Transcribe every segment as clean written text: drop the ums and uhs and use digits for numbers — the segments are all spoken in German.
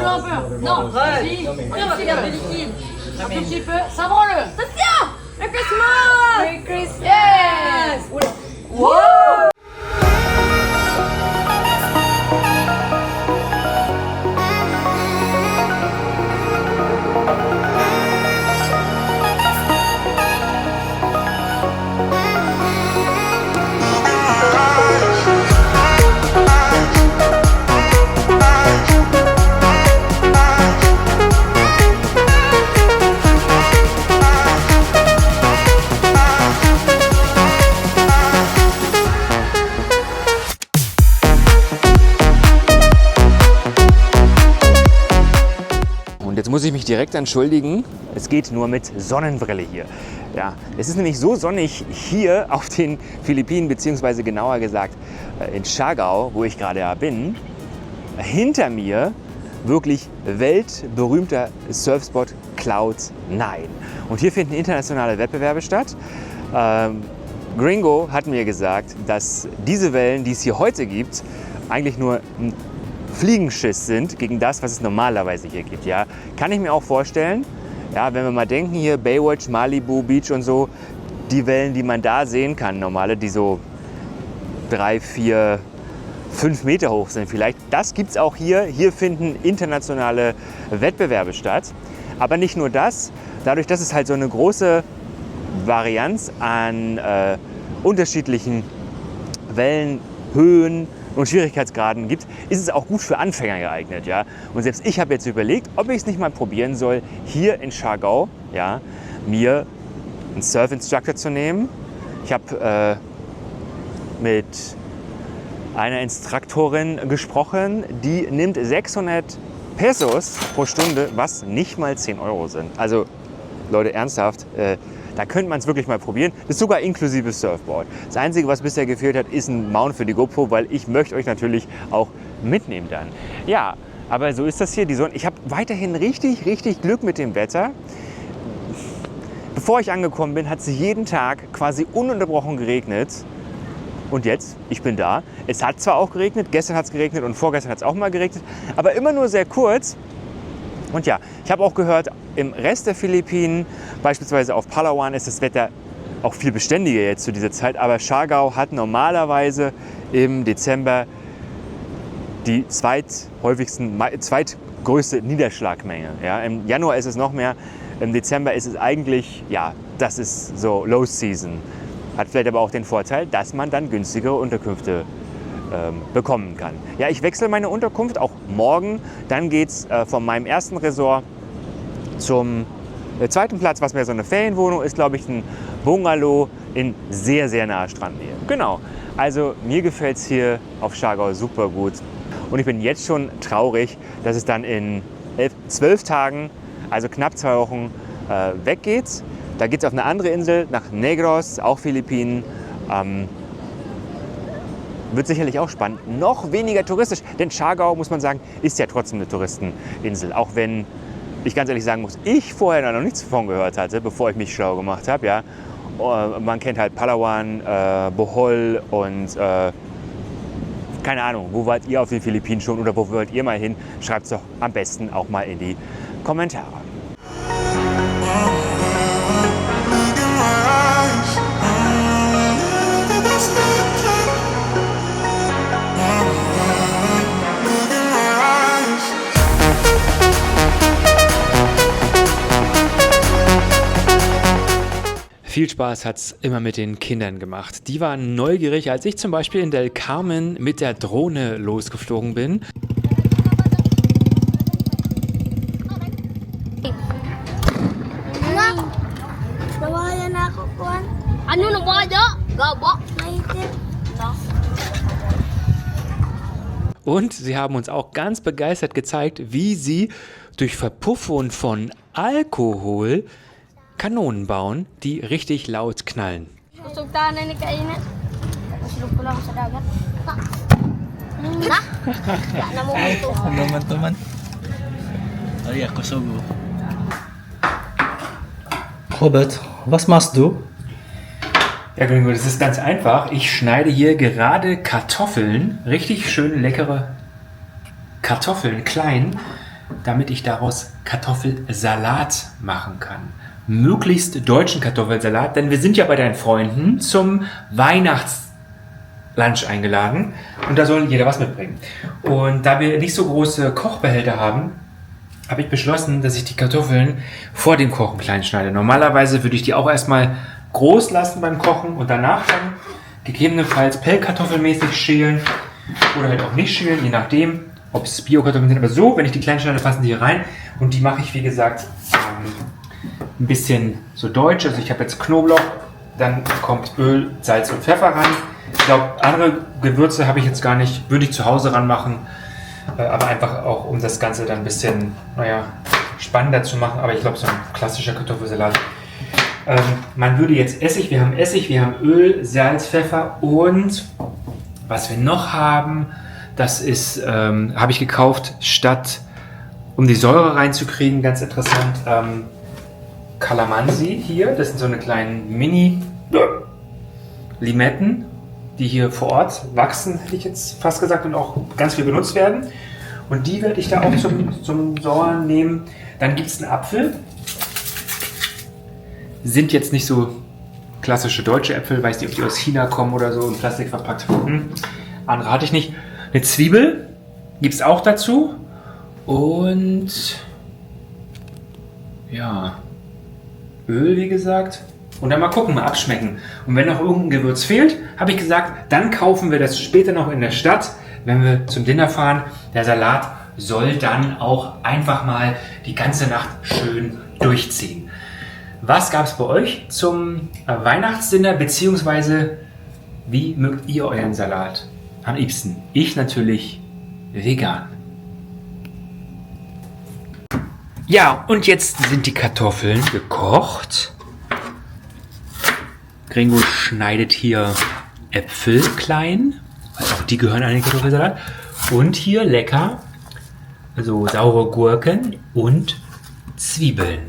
Un peu. Non, si. Aussi la liquide. Un tout petit peu. Savons-le. Attention. Merry Christmas. Merry Christmas. Yes. Wow. Jetzt muss ich mich direkt entschuldigen, es geht nur mit Sonnenbrille hier. Ja, es ist nämlich so sonnig hier auf den Philippinen, beziehungsweise genauer gesagt in Siargao, wo ich gerade bin. Hinter mir wirklich weltberühmter Surfspot Cloud9. Und hier finden internationale Wettbewerbe statt. Gringo hat mir gesagt, dass diese Wellen, die es hier heute gibt, eigentlich nur ein Fliegenschiss sind gegen das, was es normalerweise hier gibt. Ja? Kann ich mir auch vorstellen, ja, wenn wir mal denken, hier Baywatch, Malibu Beach und so, die Wellen, die man da sehen kann, normale, die so 3, 4, 5 Meter hoch sind vielleicht, das gibt es auch hier. Hier finden internationale Wettbewerbe statt. Aber nicht nur das, dadurch, dass es halt so eine große Varianz an unterschiedlichen Wellenhöhen und Schwierigkeitsgraden gibt, ist es auch gut für Anfänger geeignet. Ja? Und selbst ich habe jetzt überlegt, ob ich es nicht mal probieren soll, hier in Siargao, ja, mir einen Surf-Instructor zu nehmen. Ich habe mit einer Instruktorin gesprochen, die nimmt 600 Pesos pro Stunde, was nicht mal 10 Euro sind. Also Leute, ernsthaft, da könnte man es wirklich mal probieren. Das ist sogar inklusive Surfboard. Das Einzige, was bisher gefehlt hat, ist ein Mount für die GoPro, weil ich möchte euch natürlich auch mitnehmen dann. Ja, aber so ist das hier. Die Sonne. Ich habe weiterhin richtig Glück mit dem Wetter. Bevor ich angekommen bin, hat es jeden Tag quasi ununterbrochen geregnet. Und jetzt, ich bin da. Es hat zwar auch geregnet, gestern hat es geregnet und vorgestern hat es auch mal geregnet, aber immer nur sehr kurz. Und ja, ich habe auch gehört, im Rest der Philippinen, beispielsweise auf Palawan, ist das Wetter auch viel beständiger jetzt zu dieser Zeit. Aber Siargao hat normalerweise im Dezember die zweitgrößte Niederschlagmenge. Ja, im Januar ist es noch mehr, im Dezember ist es eigentlich, ja, das ist so Low Season. Hat vielleicht aber auch den Vorteil, dass man dann günstigere Unterkünfte bekommen kann. Ja, ich wechsle meine Unterkunft auch morgen. Dann geht es von meinem ersten Resort zum zweiten Platz, was mehr so eine Ferienwohnung ist, glaube ich, ein Bungalow in sehr naher Strandnähe. Genau, also mir gefällt es hier auf Siargao super gut. Und ich bin jetzt schon traurig, dass es dann in 12 Tagen, also knapp 2 Wochen, weggeht. Da geht es auf eine andere Insel, nach Negros, auch Philippinen. Wird sicherlich auch spannend. Noch weniger touristisch, denn Siargao, muss man sagen, ist ja trotzdem eine Touristeninsel. Auch wenn ich ganz ehrlich sagen muss, ich vorher noch nichts davon gehört hatte, bevor ich mich schlau gemacht habe. Ja. Man kennt halt Palawan, Bohol und keine Ahnung, wo wart ihr auf den Philippinen schon oder wo wollt ihr mal hin? Schreibt es doch am besten auch mal in die Kommentare. Viel Spaß hat es immer mit den Kindern gemacht. Die waren neugierig, als ich zum Beispiel in Del Carmen mit der Drohne losgeflogen bin. Und sie haben uns auch ganz begeistert gezeigt, wie sie durch Verpuffung von Alkohol Kanonen bauen, die richtig laut knallen. Robert, was machst du? Ja, Gringo, das ist ganz einfach. Ich schneide hier gerade Kartoffeln, richtig schön leckere Kartoffeln, klein. damit ich daraus Kartoffelsalat machen kann. Möglichst deutschen Kartoffelsalat, denn wir sind ja bei deinen Freunden zum Weihnachtslunch eingeladen und da soll jeder was mitbringen. Und da wir nicht so große Kochbehälter haben, habe ich beschlossen, dass ich die Kartoffeln vor dem Kochen klein schneide. Normalerweise würde ich die auch erstmal groß lassen beim Kochen und danach dann gegebenenfalls Pellkartoffelmäßig schälen oder halt auch nicht schälen, je nachdem, ob es Bio-Kartoffeln sind. Aber so, wenn ich die klein schneide, passen die hier rein und die mache ich, wie gesagt, ein bisschen so deutsch. Also ich habe jetzt Knoblauch, dann kommt Öl, Salz und Pfeffer rein. Ich glaube, andere Gewürze habe ich jetzt gar nicht, würde ich zu Hause ranmachen. Aber einfach auch, um das Ganze dann ein bisschen, spannender zu machen. Aber ich glaube, so ein klassischer Kartoffelsalat. Man würde jetzt Essig, wir haben Öl, Salz, Pfeffer und was wir noch haben, das ist, habe ich gekauft, statt, um die Säure reinzukriegen, ganz interessant, Kalamansi hier. Das sind so eine kleinen Mini-Limetten, die hier vor Ort wachsen, hätte ich jetzt fast gesagt, und auch ganz viel benutzt werden. Und die werde ich da auch zum Säuern nehmen. Dann gibt es einen Apfel. Sind jetzt nicht so klassische deutsche Äpfel, weiß nicht, ob die aus China kommen oder so, in Plastik verpackt. Andere hatte ich nicht. Eine Zwiebel gibt es auch dazu. Und ja, Öl, wie gesagt. Und dann mal gucken, mal abschmecken. Und wenn noch irgendein Gewürz fehlt, habe ich gesagt, dann kaufen wir das später noch in der Stadt, wenn wir zum Dinner fahren. Der Salat soll dann auch einfach mal die ganze Nacht schön durchziehen. Was gab es bei euch zum Weihnachtsdinner, beziehungsweise wie mögt ihr euren Salat am liebsten? Ich natürlich vegan. Ja, und jetzt sind die Kartoffeln gekocht. Gringo schneidet hier Äpfel klein, also auch die gehören an den Kartoffelsalat. Und hier lecker, also saure Gurken und Zwiebeln.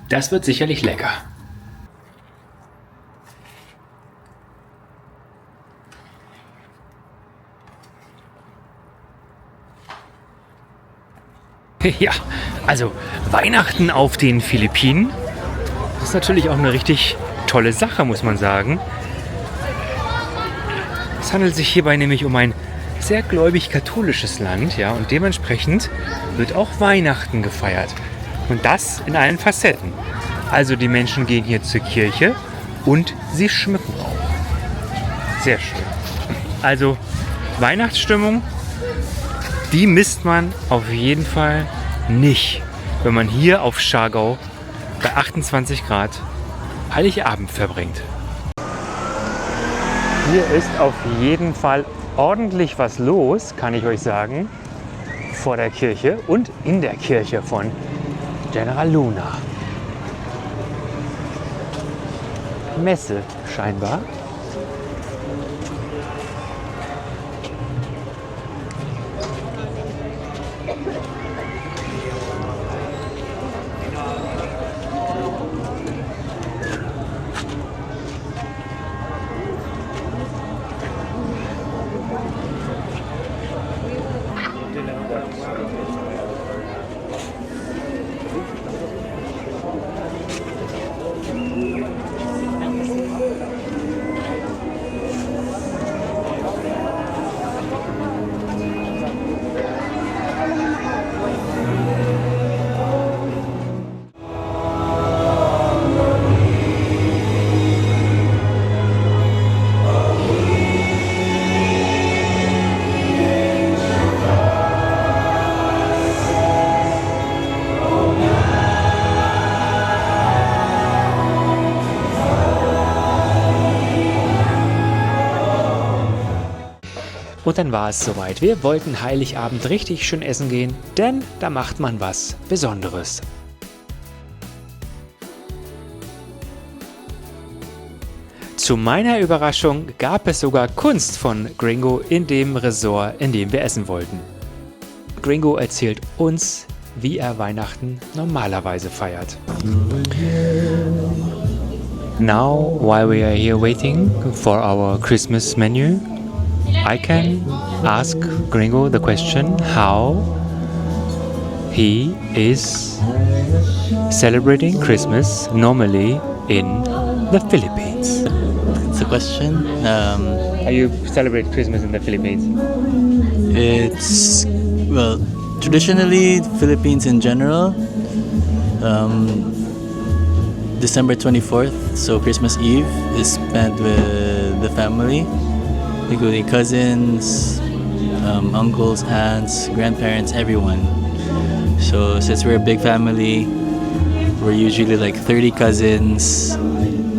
Das wird sicherlich lecker. Ja, also Weihnachten auf den Philippinen, das ist natürlich auch eine richtig tolle Sache, muss man sagen. Es handelt sich hierbei nämlich um ein sehr gläubig-katholisches Land, ja, und dementsprechend wird auch Weihnachten gefeiert. Und das in allen Facetten. Also die Menschen gehen hier zur Kirche und sie schmücken auch. Sehr schön. Also Weihnachtsstimmung, die misst man auf jeden Fall nicht, wenn man hier auf Siargao bei 28 Grad Heiligabend verbringt. Hier ist auf jeden Fall ordentlich was los, kann ich euch sagen, vor der Kirche und in der Kirche von General Luna. Messe scheinbar. Und dann war es soweit. Wir wollten Heiligabend richtig schön essen gehen, denn da macht man was Besonderes. Zu meiner Überraschung gab es sogar Kunst von Gringo in dem Resort, in dem wir essen wollten. Gringo erzählt uns, wie er Weihnachten normalerweise feiert. Now, while we are here waiting for our Christmas menu, I can ask Gringo the question, how he is celebrating Christmas normally in the Philippines. It's a question. How you celebrate Christmas in the Philippines? It's, well, traditionally, Philippines in general, December 24th, so Christmas Eve, is spent with the family, including cousins, uncles, aunts, grandparents, everyone. So since we're a big family, we're usually like 30 cousins,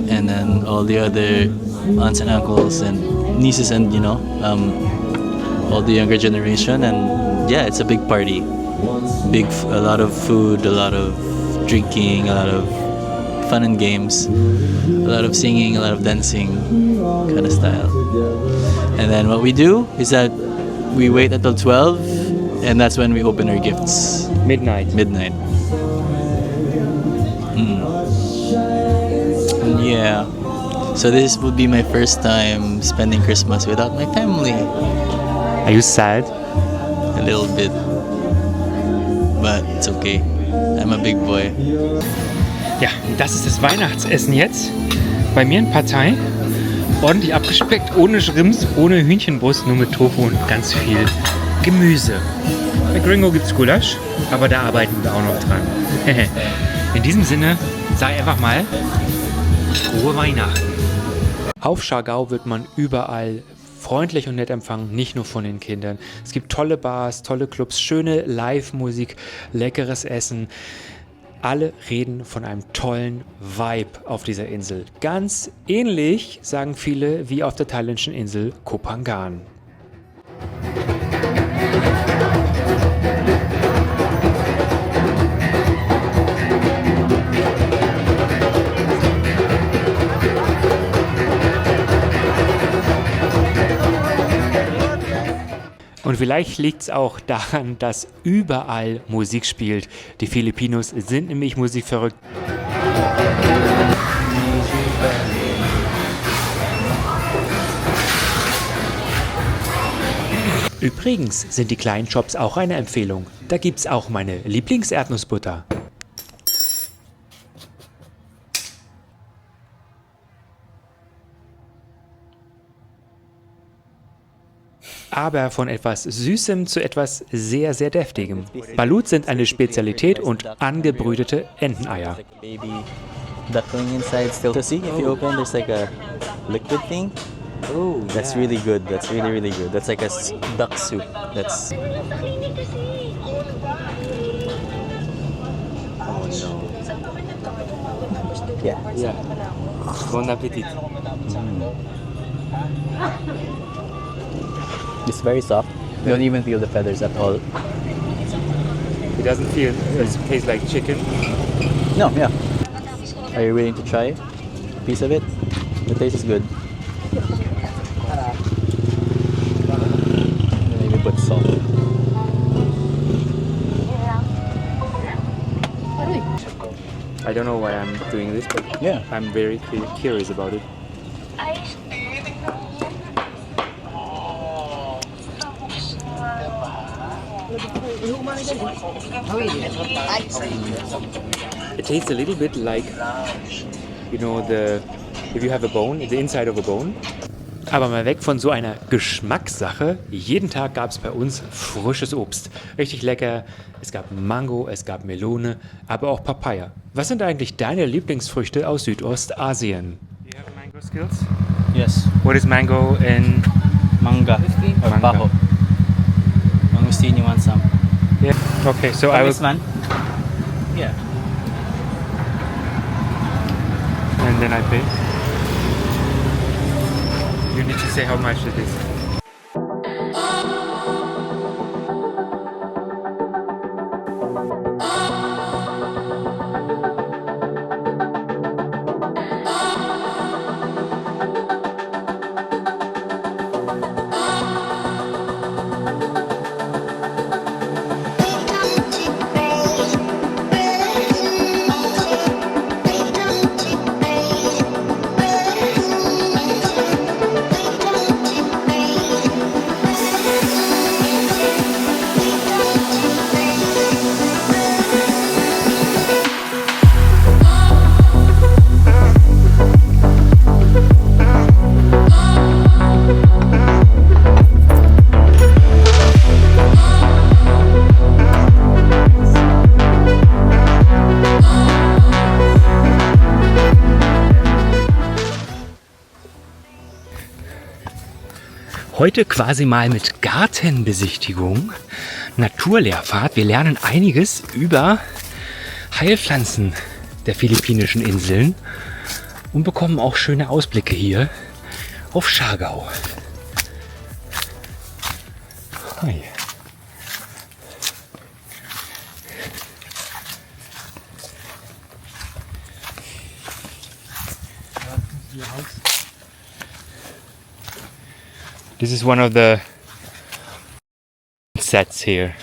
and then all the other aunts and uncles and nieces and, all the younger generation. And yeah, it's a big party. A lot of food, a lot of drinking, a lot of fun and games, a lot of singing, a lot of dancing kind of style. And then what we do is that we wait until 12, and that's when we open our gifts. Midnight. Yeah. So this would be my first time spending Christmas without my family. Are you sad? A little bit. But it's okay. I'm a big boy. Ja, das ist das Weihnachtsessen jetzt. Bei mir in Partei. Ordentlich abgespeckt, ohne Schrimps, ohne Hühnchenbrust, nur mit Tofu und ganz viel Gemüse. Bei Gringo gibt's Gulasch, aber da arbeiten wir auch noch dran. In diesem Sinne, sag einfach mal, frohe Weihnachten. Auf Schargau wird man überall freundlich und nett empfangen, nicht nur von den Kindern. Es gibt tolle Bars, tolle Clubs, schöne Live-Musik, leckeres Essen. Alle reden von einem tollen Vibe auf dieser Insel. Ganz ähnlich, sagen viele, wie auf der thailändischen Insel Koh Phangan. Und vielleicht liegt es auch daran, dass überall Musik spielt. Die Filipinos sind nämlich musikverrückt. Übrigens sind die kleinen Shops auch eine Empfehlung. Da gibt es auch meine Lieblingserdnussbutter. Aber von etwas Süßem zu etwas sehr, sehr Deftigem. Balut sind eine Spezialität und angebrütete Enteneier. Baby duckling inside still. So see, if you open, there's like a liquid thing. Oh, that's really good. That's really, really good. That's like a duck soup. That's. Oh no. Yeah. Ja. Bon Appetit. It's very soft. You don't even feel the feathers at all. It doesn't feel, it tastes like chicken. No, yeah. Are you willing to try a piece of it? The taste is good. Maybe put salt. I don't know why I'm doing this, but Yeah. I'm very curious about it. It tastes a little bit like, if you have a bone, the inside of a bone. Aber mal weg von so einer Geschmackssache. Jeden Tag gab es bei uns frisches Obst. Richtig lecker. Es gab Mango, es gab Melone, aber auch Papaya. Was sind eigentlich deine Lieblingsfrüchte aus Südostasien? Do you have mango skills? Yes. What is mango in Manga or Manga. baho. Mangosteen, you want some? Yeah. Okay, so I will. This one? Yeah. And then I pay. You need to say how much it is. Heute quasi mal mit Gartenbesichtigung, Naturlehrfahrt. Wir lernen einiges über Heilpflanzen der philippinischen Inseln und bekommen auch schöne Ausblicke hier auf Siargao. Hi. This is one of the sets here.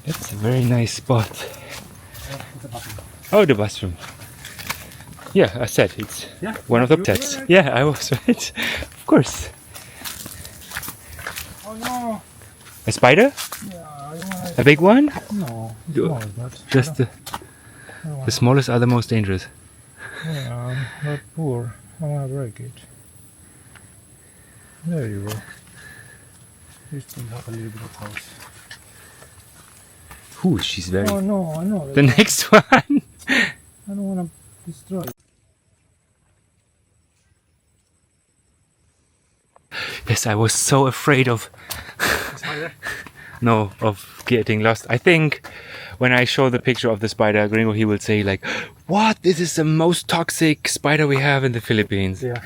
That's a very nice spot. Oh, the bathroom. Yeah, I said it's one of the sets. Yeah, I was right. Of course. Oh no! A spider? A big one? No, You- not. Just the smallest are the most dangerous. Yeah, I'm not poor. I wanna break it. There you go. You still have a little bit of house. Ooh, she's very. Oh no, I know. The next one. I don't wanna destroy it. Yes, I was so afraid of. No, of getting lost. I think when I show the picture of the spider, Gringo, he will say like, "What? This is the most toxic spider we have in the Philippines." Yeah.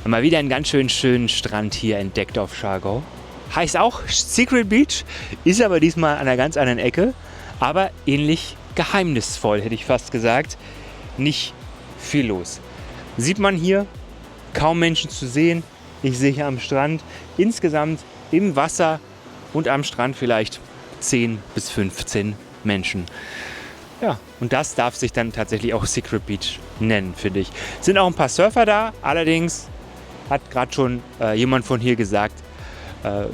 Mal wieder einen ganz schönen Strand hier entdeckt auf Siargao. Heißt auch Secret Beach, ist aber diesmal an einer ganz anderen Ecke, aber ähnlich geheimnisvoll, hätte ich fast gesagt. Nicht viel los. Sieht man hier, kaum Menschen zu sehen. Ich sehe hier am Strand insgesamt im Wasser und am Strand vielleicht 10 bis 15 Menschen. Ja, und das darf sich dann tatsächlich auch Secret Beach nennen, finde ich. Sind auch ein paar Surfer da, allerdings hat gerade schon jemand von hier gesagt,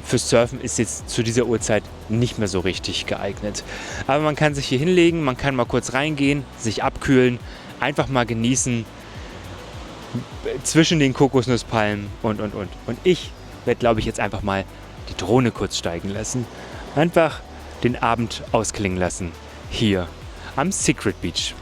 fürs Surfen ist jetzt zu dieser Uhrzeit nicht mehr so richtig geeignet. Aber man kann sich hier hinlegen, man kann mal kurz reingehen, sich abkühlen, einfach mal genießen zwischen den Kokosnusspalmen und. Und ich werde, glaube ich, jetzt einfach mal die Drohne kurz steigen lassen. Einfach den Abend ausklingen lassen. Hier am Secret Beach.